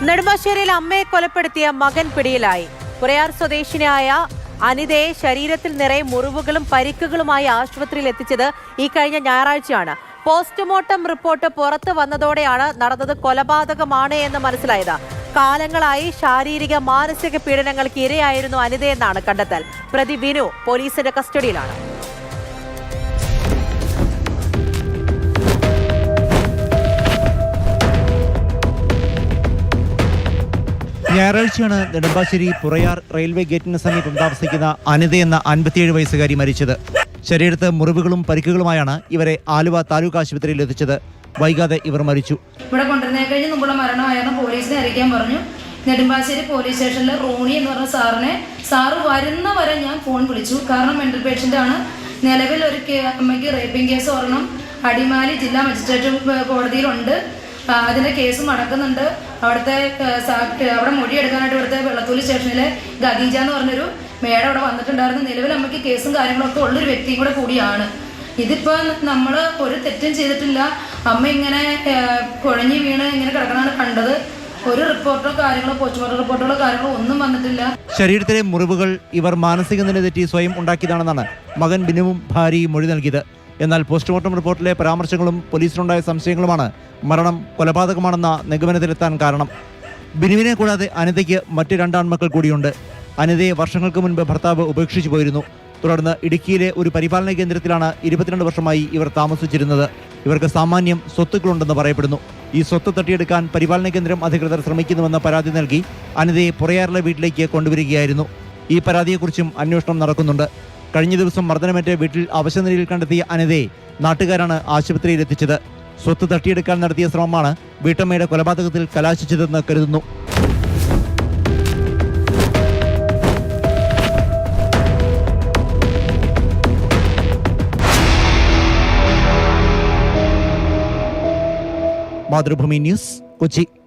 നെടുമ്പാശ്ശേരിയിൽ അമ്മയെ കൊലപ്പെടുത്തിയ മകൻ പിടിയിലായി. പുറയാർ സ്വദേശിനിയായ അനിതയെ ശരീരത്തിൽ നിറയെ മുറിവുകളും പരിക്കുകളുമായി ആശുപത്രിയിൽ എത്തിച്ചത് ഈ കഴിഞ്ഞ ഞായറാഴ്ചയാണ്. പോസ്റ്റ്മോർട്ടം റിപ്പോർട്ട് പുറത്തു വന്നതോടെയാണ് നടന്നത് കൊലപാതകമാണ് എന്ന് മനസ്സിലായത്. കാലങ്ങളായി ശാരീരിക മാനസിക പീഡനങ്ങൾക്ക് ഇരയായിരുന്നു അനിതയെന്നാണ് കണ്ടെത്തൽ. പ്രതി വിനു പോലീസിന്റെ കസ്റ്റഡിയിലാണ്. ഞായറാഴ്ചയാണ് നെടുമ്പാശ്ശേരി പുറയാർ റെയിൽവേ ഗേറ്റിന് സമീപം താമസിക്കുന്ന അനിത എന്ന 57 വയസ്സുകാരി മരിച്ചത്. ശരീരത്ത് മുറിവുകളും പരിക്കുകളുമായാണ് ഇവരെ ആലുവ താലൂക്ക് ആശുപത്രിയിൽ എത്തിച്ചത്. വൈകാതെ ഇവർ മരിച്ചു. ഇവിടെ കൊണ്ടുവന്നേ കഴിഞ്ഞ് മുമ്പുള്ള മരണമായിരുന്നു പോലീസിനെ അറിയിക്കാൻ പറഞ്ഞു. നെടുമ്പാശ്ശേരി പോലീസ് സ്റ്റേഷനിൽ റോണി എന്ന് പറഞ്ഞ സാറ് വരുന്ന വരെ ഞാൻ ഫോൺ വിളിച്ചു. കാരണം മെന്റൽ പേഷ്യൻ്റ് ആണ്. നിലവിൽ ഒരു അമ്മയ്ക്ക് റേപ്പിംഗ് കേസ് ഒരെണ്ണം അടിമാലി ജില്ലാ മജിസ്ട്രേറ്റ് കോടതിയിലുണ്ട്. അതിൻ്റെ കേസും നടക്കുന്നുണ്ട്. അവിടെ മൊഴിയെടുക്കാനായിട്ട് ഇവിടുത്തെ വെള്ളത്തൂലി സ്റ്റേഷനിലെ ഖദീജ എന്ന് പറഞ്ഞൊരു മേഡം അവിടെ വന്നിട്ടുണ്ടായിരുന്നു. നിലവിൽ അമ്മയ്ക്ക് കേസും കാര്യങ്ങളൊക്കെ ഉള്ളൊരു വ്യക്തിയും കൂടിയാണ്. ഇതിപ്പോൾ നമ്മൾ ഒരു തെറ്റും ചെയ്തിട്ടില്ല. അമ്മ ഇങ്ങനെ കുഴഞ്ഞു വീണ് ഇങ്ങനെ കിടക്കണമാണ് കണ്ടത്. ഒരു റിപ്പോർട്ടോ കാര്യങ്ങളോ പോസ്റ്റ്മോർട്ടം റിപ്പോർട്ടുകളോ കാര്യങ്ങളോ ഒന്നും വന്നിട്ടില്ല. ശരീരത്തിലെ മുറിവുകൾ ഇവർ മാനസിക നില തെറ്റി സ്വയം ഉണ്ടാക്കിയതാണെന്നാണ് മകൻ ബിനുവും ഭാര്യയും മൊഴി നൽകിയത്. എന്നാൽ പോസ്റ്റ്മോർട്ടം റിപ്പോർട്ടിലെ പരാമർശങ്ങളും പോലീസിനുണ്ടായ സംശയങ്ങളുമാണ് മരണം കൊലപാതകമാണെന്ന നിഗമനത്തിലെത്താൻ കാരണം. ബിനുവിനെ കൂടാതെ അനിതയ്ക്ക് മറ്റ് 2 ആൺമക്കൾ കൂടിയുണ്ട്. അനിതയെ വർഷങ്ങൾക്ക് മുൻപ് ഭർത്താവ് ഉപേക്ഷിച്ചു പോയിരുന്നു. തുടർന്ന് ഇടുക്കിയിലെ ഒരു പരിപാലന കേന്ദ്രത്തിലാണ് 22 വർഷമായി ഇവർ താമസിച്ചിരുന്നത്. ഇവർക്ക് സാമാന്യം സ്വത്തുക്കളുണ്ടെന്ന് പറയപ്പെടുന്നു. ഈ സ്വത്ത് തട്ടിയെടുക്കാൻ പരിപാലന കേന്ദ്രം അധികൃതർ ശ്രമിക്കുന്നുവെന്ന പരാതി നൽകി അനിതയെ പുറയാറിലെ വീട്ടിലേക്ക് കൊണ്ടുവരികയായിരുന്നു. ഈ പരാതിയെക്കുറിച്ചും അന്വേഷണം നടക്കുന്നുണ്ട്. കഴിഞ്ഞ ദിവസം മർദ്ദനമേറ്റ് വീട്ടിൽ അവശനിലയിൽ കണ്ടെത്തിയ അനിതയെ നാട്ടുകാരാണ് ആശുപത്രിയിൽ എത്തിച്ചത്. സ്വത്ത് തട്ടിയെടുക്കാൻ നടത്തിയ ശ്രമമാണ് വീട്ടമ്മയുടെ കൊലപാതകത്തിൽ കലാശിച്ചതെന്ന് കരുതുന്നു. മാതൃഭൂമി ന്യൂസ്, കൊച്ചി.